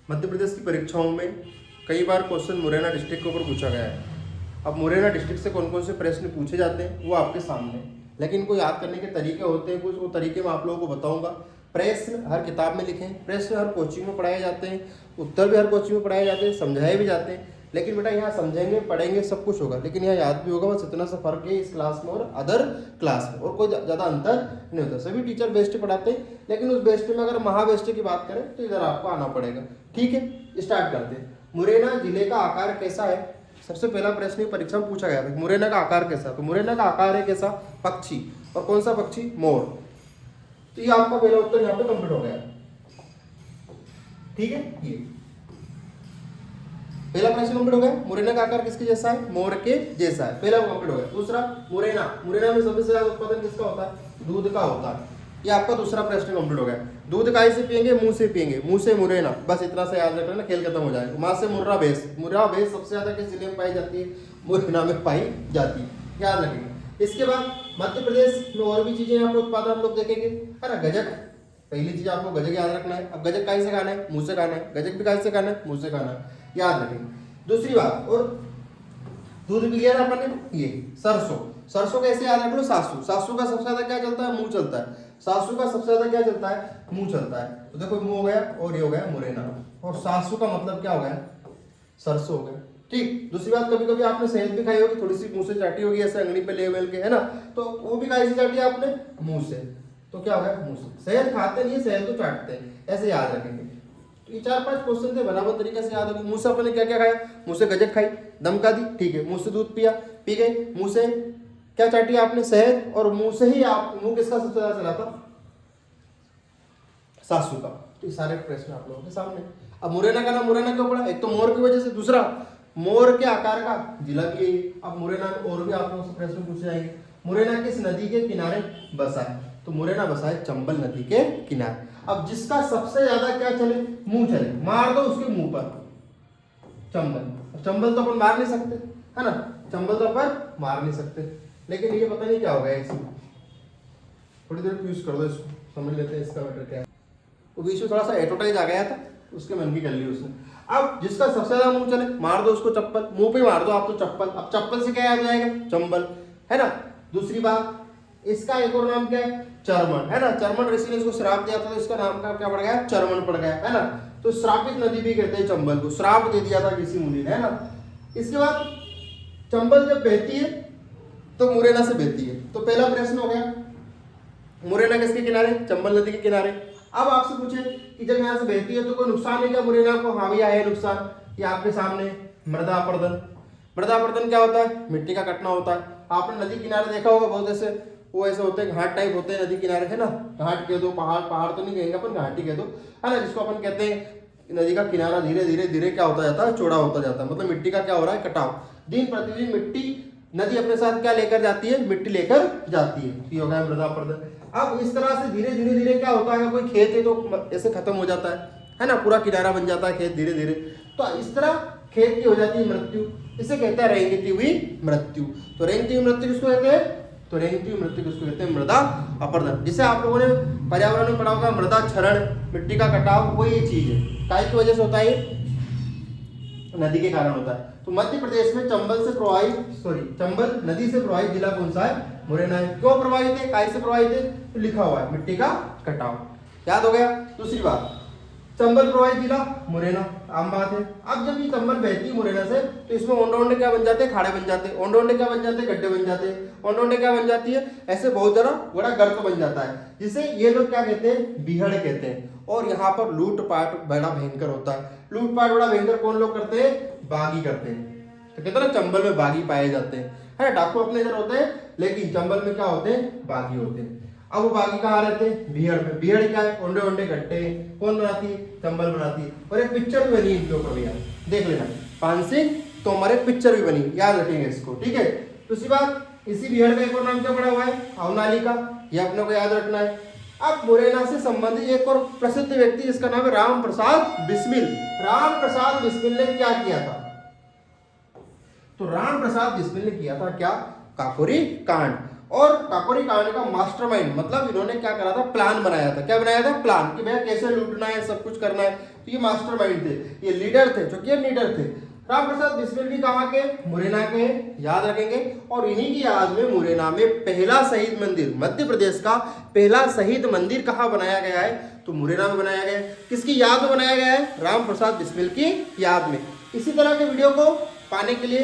मध्य प्रदेश की परीक्षाओं में कई बार क्वेश्चन मुरैना डिस्ट्रिक्ट के ऊपर पूछा गया है। अब मुरैना डिस्ट्रिक्ट से कौन कौन से प्रश्न पूछे जाते हैं वो आपके सामने हैं, लेकिन इनको याद करने के तरीके होते हैं कुछ, वो तरीके मैं आप लोगों को बताऊंगा। प्रश्न हर किताब में लिखें, प्रश्न हर कोचिंग में पढ़ाए जाते हैं, उत्तर भी हर कोचिंग में पढ़ाए जाते हैं, समझाए भी जाते हैं। लेकिन बेटा यहाँ समझेंगे पढ़ेंगे सब कुछ होगा, लेकिन यहाँ याद भी होगा। बस इतना सा फर्क है इस क्लास में और अदर क्लास में, और कोई ज़्यादा अंतर नहीं होता। सभी टीचर बेस्ट पढ़ाते हैं, लेकिन उस बेस्ट में अगर महाबेस्ट की बात करें तो इधर आपको आना पड़ेगा। ठीक है, स्टार्ट करते हैं। मुरैना जिले का आकार कैसा है? सबसे पहला प्रश्न परीक्षा में पूछा गया था, मुरैना का आकार कैसा? तो मुरैना का आकार है कैसा? पक्षी। और कौन सा पक्षी? मोर। तो ये आपका पहला उत्तर यहाँ पे कंप्लीट हो गया। ठीक है, ये पहला प्रश्न कंप्लीट हो गया। मुरैना का आकार किसके जैसा है? मोर के जैसा है। पहला कंप्लीट हो गया। दूसरा, मुरैना में सबसे ज्यादा उत्पादन किसका होता है? दूध का होता है। ये आपका दूसरा प्रश्न कंप्लीट हो गया। दूध काय से पियेंगे? मुंह से पियेंगे। मुंह से मुरैना, बस इतना सा याद रखना, खेल खत्म हो जाएगा। मां से मुर्रा भैंस। मुर्रा भैंस सबसे ज्यादा किस जिले में पाई जाती है? मुरैना में पाई जाती है, याद रखेंगे। इसके बाद मध्य प्रदेश में और भी चीजें यहाँ पे उत्पादन हम लोग देखेंगे, है ना। गजक, पहली चीज आपको गजक याद रखना है। अब गजक काय से खाना है? मुंह से खाना है। गजक भी काय से खाना है? मुंह से खाना है, याद रखेंगे। दूसरी बात, और दूध भी लिया था अपन ने। ये सरसों कैसे याद रख लो? सासू का सबसे ज्यादा क्या चलता है? मुंह चलता है। सासू का सबसे ज्यादा क्या चलता है? मुंह चलता है। तो देखो मुंह हो गया और ये हो गया मुरैना, और सासू का मतलब क्या हो गया? सरसों हो गया। ठीक। दूसरी बात, कभी कभी आपने शहद भी खाई होगी, थोड़ी सी मुंह से चाटी होगी ऐसे अंगड़ी पे ले वेल के, है ना। तो वो भी कैसे चाटी आपने? मुंह से। तो क्या हो गया? मुंह से। शहद खाते नहीं, शहद तो चाटते हैं, ऐसे याद रखेंगे। तो ये 4-5 क्वेश्चन थे, बराबर तरीके से याद होगी। मुंह से अपने क्या क्या खाया? मुंह से गजक खाई, दमका दी, ठीक है। मुंह से दूध पिया, पी गए। मुंह से क्या चाटी आपने? शहद। और मुंह से ही आप, मुंह किसका सबसे ज्यादा चला था? सासू का। तो ये सारे प्रश्न आप लोगों के सामने। अब मुरैना का नाम मुरैना क्यों पड़ा? एक तो मोर की वजह से, दूसरा मोर के आकार का जिला भी यही। अब मुरैना में और भी आप लोगों से प्रश्न पूछे जाएंगे। मुरैना किस नदी के किनारे बसा है? तो मुरैना बसा है चंबल नदी के किनारे। अब जिसका सबसे ज्यादा क्या चले? मुंह चले, मार दो उसके मुंह पर चंबल। चंबल तो अपन मार नहीं सकते, है ना। चंबल तो अपन मार नहीं सकते, लेकिन ये पता नहीं क्या हो गया इसमें। थोड़ी देर यूज कर दो इसको, समझ लेते हैं इसका मैटर क्या है। वो बीच में थोड़ा सा एडवर्टाइज आ गया था, उसके मन की कर ली उसने। अब जिसका सबसे ज्यादा मुंह चले, मार दो उसको चप्पल, मुंह पे मार दो आप तो चप्पल। अब चप्पल से क्या याद जाएगा? चंबल, है ना। दूसरी बात, इसका एक और नाम क्या है? चर्मन, है ना। चर्मन ऋषि ने इसको श्राप दिया था, तो इसका नाम का क्या पड़ गया? चर्मन पड़ गया, है ना। तो श्रापित नदी भी कहते हैं चंबल को, श्राप दे दिया था किसी मुनि ने, है ना। इसके बाद चंबल जब बहती है तो मुरैना से बहती है। तो पहला प्रश्न हो गया, मुरैना किसके किनारे? चंबल नदी के किनारे। अब आपसे पूछे कि जब यहाँ से बहती है तो कोई नुकसान है क्या मुरैना को? हाँ भैया है नुकसान, ये आपके सामने मृदा अपरदन। मृदा अपरदन क्या होता है? मिट्टी का कटना होता है। आपने नदी किनारे देखा होगा, बहुत ऐसे वो ऐसे होते हैं, घाट टाइप होते हैं नदी किनारे, है ना। घाट कह दो, पहाड़ तो नहीं कहेंगे अपन, घाट ही कह दो, है ना। जिसको अपन कहते हैं नदी का किनारा धीरे धीरे धीरे क्या होता जाता है? चौड़ा होता जाता है। मतलब मिट्टी का क्या हो रहा है? कटाव। दिन प्रतिदिन मिट्टी, नदी अपने साथ क्या लेकर जाती है? मिट्टी लेकर जाती है। ये हो गया मृदा अपरदन। अब इस तरह से धीरे धीरे धीरे क्या होता है? कोई खेत है तो ऐसे खत्म हो जाता है ना, पूरा किनारा बन जाता है खेत धीरे धीरे। तो इस तरह खेत की हो जाती है मृत्यु, इसे कहते हैं रेंगती हुई मृत्यु। तो रेंगती हुई मृत्यु किसको कहते हैं? तो रेंगती हुई मृत्यु किसको कहते हैं? मृदा अपरदन। जिसे आप लोगों ने पर्यावरण में पढ़ा होगा, मृदा क्षरण, मिट्टी का कटाव, वो ये चीज है। काय की वजह से होता है? नदी के कारण होता है। तो मध्य प्रदेश में चंबल नदी से प्रवाहित जिला कौन सा है? मुरैना है। क्यों प्रवाहित है? काय से प्रवाहित है? तो लिखा हुआ है मिट्टी का कटाव, याद हो गया। दूसरी बात, चंबल प्रवाहित जिला मुरैना, आम बात है। अब जब ये चंबल बहती है मुरैना से, तो इसमें ओंडे ओंडे क्या बन जाते हैं? खाड़े बन जाते हैं। ओंडे ओंडे क्या बन जाते हैं? गड्ढे बन जाते हैं। ओंडे ओंडे क्या बन जाती है? ऐसे बहुत बड़ा गर्त बन जाता है, जिसे ये लोग क्या कहते हैं? बीहड़ कहते हैं। और यहाँ पर लूटपाट बड़ा भयंकर होता है। लूटपाट बड़ा भयंकर कौन लोग करते हैं? बागी करते हैं। तो कहते हैं ना, चंबल में बागी पाए जाते हैं, है। डाकू अपने इधर होते हैं, लेकिन चंबल में क्या होते हैं? बागी होते हैं। अब वो बागी कहाँ रहते हैं? बीहड़ में। बीहड़ क्या है? ओंडे ओंडे गट्टे कौन बनाती है? चंबल बनाती है। और एक पिक्चर भी बनी इनके ऊपर भैया, देख लेना, पानसी तो हमारे पिक्चर भी बनी, याद रखेंगे इसको, ठीक है। दूसरी बात, इसी बीहड़ का एक और नाम क्या पड़ा हुआ है? अवनाली का, ये अपने को याद रखना है। अब मुरैना से संबंधित एक और प्रसिद्ध व्यक्ति जिसका नाम है राम प्रसाद बिस्मिल। राम प्रसाद बिस्मिल ने क्या किया था? तो राम प्रसाद बिस्मिल ने किया था क्या? काकोरी कांड। और काकोरी कांड का मास्टरमाइंड, मतलब इन्होंने क्या करा था, प्लान बनाया था। क्या बनाया था? प्लान, कि भैया कैसे लूटना है, सब कुछ करना है। तो ये मास्टरमाइंड थे, ये लीडर थे, जो कि लीडर थे। राम प्रसाद बिस्मिल भी कहाँ के? मुरैना के, याद रखेंगे। और इन्हीं की याद में मुरैना में पहला शहीद मंदिर, मध्य प्रदेश का पहला शहीद मंदिर कहाँ बनाया गया है? तो मुरैना में बनाया गया है। किसकी याद में बनाया गया है? राम प्रसाद बिस्मिल की याद में। इसी तरह के वीडियो को पाने के लिए